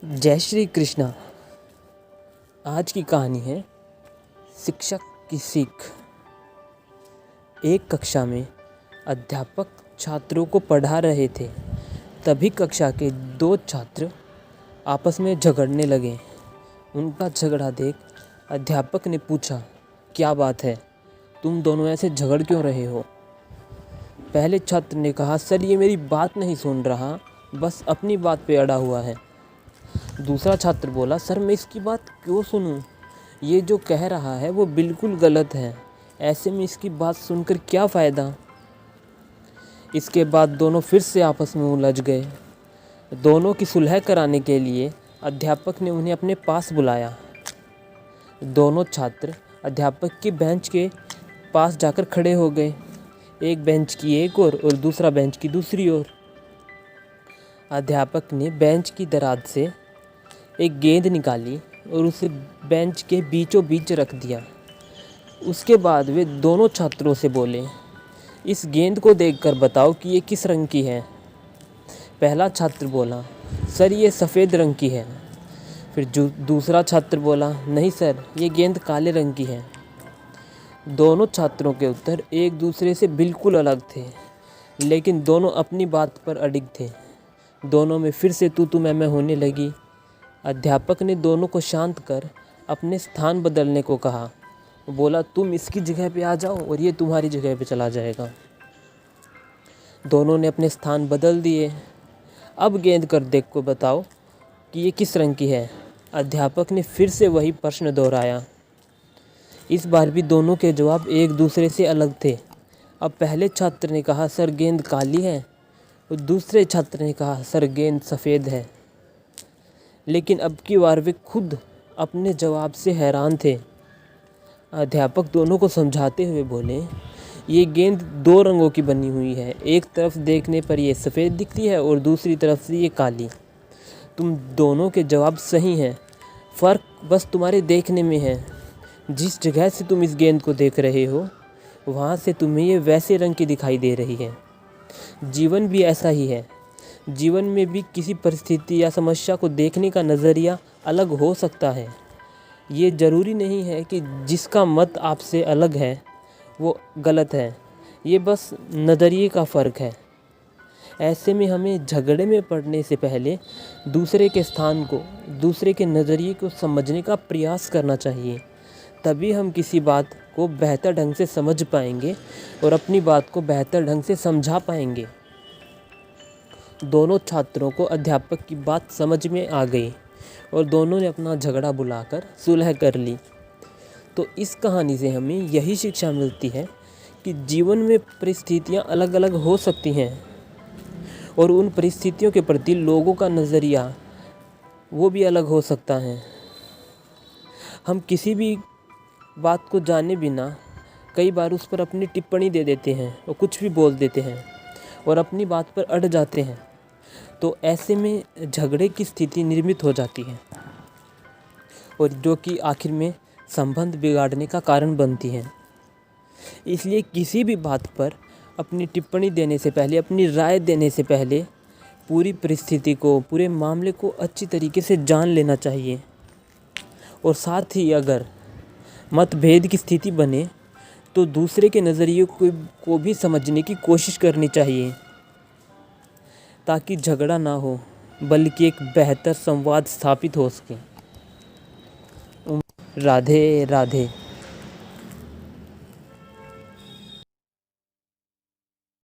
जय श्री कृष्णा। आज की कहानी है शिक्षक की सीख। एक कक्षा में अध्यापक छात्रों को पढ़ा रहे थे। तभी कक्षा के दो छात्र आपस में झगड़ने लगे। उनका झगड़ा देख अध्यापक ने पूछा, क्या बात है, तुम दोनों ऐसे झगड़ क्यों रहे हो? पहले छात्र ने कहा, सर ये मेरी बात नहीं सुन रहा, बस अपनी बात पे अड़ा हुआ है। दूसरा छात्र बोला, सर मैं इसकी बात क्यों सुनूं? ये जो कह रहा है वो बिल्कुल गलत है, ऐसे में इसकी बात सुनकर क्या फ़ायदा? इसके बाद दोनों फिर से आपस में उलझ गए। दोनों की सुलह कराने के लिए अध्यापक ने उन्हें अपने पास बुलाया। दोनों छात्र अध्यापक की बेंच के पास जाकर खड़े हो गए, एक बेंच की एक ओर और दूसरा बेंच की दूसरी ओर। अध्यापक ने बेंच की दराज से एक गेंद निकाली और उसे बेंच के बीचों बीच रख दिया। उसके बाद वे दोनों छात्रों से बोले, इस गेंद को देखकर बताओ कि ये किस रंग की है। पहला छात्र बोला, सर ये सफ़ेद रंग की है। फिर दूसरा छात्र बोला, नहीं सर ये गेंद काले रंग की है। दोनों छात्रों के उत्तर एक दूसरे से बिल्कुल अलग थे, लेकिन दोनों अपनी बात पर अडिग थे। दोनों में फिर से तू मैं होने लगी। अध्यापक ने दोनों को शांत कर अपने स्थान बदलने को कहा। बोला, तुम इसकी जगह पे आ जाओ और ये तुम्हारी जगह पे चला जाएगा। दोनों ने अपने स्थान बदल दिए। अब गेंद कर देख को बताओ कि ये किस रंग की है। अध्यापक ने फिर से वही प्रश्न दोहराया। इस बार भी दोनों के जवाब एक दूसरे से अलग थे। अब पहले छात्र ने कहा, सर गेंद काली है, और दूसरे छात्र ने कहा, सर गेंद सफ़ेद है। लेकिन अब की बार वे खुद अपने जवाब से हैरान थे। अध्यापक दोनों को समझाते हुए बोले, ये गेंद दो रंगों की बनी हुई है, एक तरफ देखने पर ये सफ़ेद दिखती है और दूसरी तरफ से ये काली। तुम दोनों के जवाब सही हैं, फ़र्क बस तुम्हारे देखने में है। जिस जगह से तुम इस गेंद को देख रहे हो वहाँ से तुम्हें ये वैसे रंग की दिखाई दे रही है। जीवन भी ऐसा ही है। जीवन में भी किसी परिस्थिति या समस्या को देखने का नज़रिया अलग हो सकता है। ये ज़रूरी नहीं है कि जिसका मत आपसे अलग है वो गलत है, ये बस नज़रिए का फ़र्क है। ऐसे में हमें झगड़े में पड़ने से पहले दूसरे के स्थान को, दूसरे के नज़रिए को समझने का प्रयास करना चाहिए। तभी हम किसी बात को बेहतर ढंग से समझ पाएंगे और अपनी बात को बेहतर ढंग से समझा पाएंगे। दोनों छात्रों को अध्यापक की बात समझ में आ गई और दोनों ने अपना झगड़ा बुलाकर सुलह कर ली। तो इस कहानी से हमें यही शिक्षा मिलती है कि जीवन में परिस्थितियाँ अलग अलग हो सकती हैं और उन परिस्थितियों के प्रति लोगों का नज़रिया वो भी अलग हो सकता है। हम किसी भी बात को जाने बिना कई बार उस पर अपनी टिप्पणी दे देते हैं और कुछ भी बोल देते हैं और अपनी बात पर अड़ जाते हैं। तो ऐसे में झगड़े की स्थिति निर्मित हो जाती है और जो कि आखिर में संबंध बिगाड़ने का कारण बनती है। इसलिए किसी भी बात पर अपनी टिप्पणी देने से पहले, अपनी राय देने से पहले पूरी परिस्थिति को, पूरे मामले को अच्छी तरीके से जान लेना चाहिए। और साथ ही अगर मतभेद की स्थिति बने तो दूसरे के नज़रिए को भी समझने की कोशिश करनी चाहिए, ताकि झगड़ा ना हो बल्कि एक बेहतर संवाद स्थापित हो सके। राधे राधे।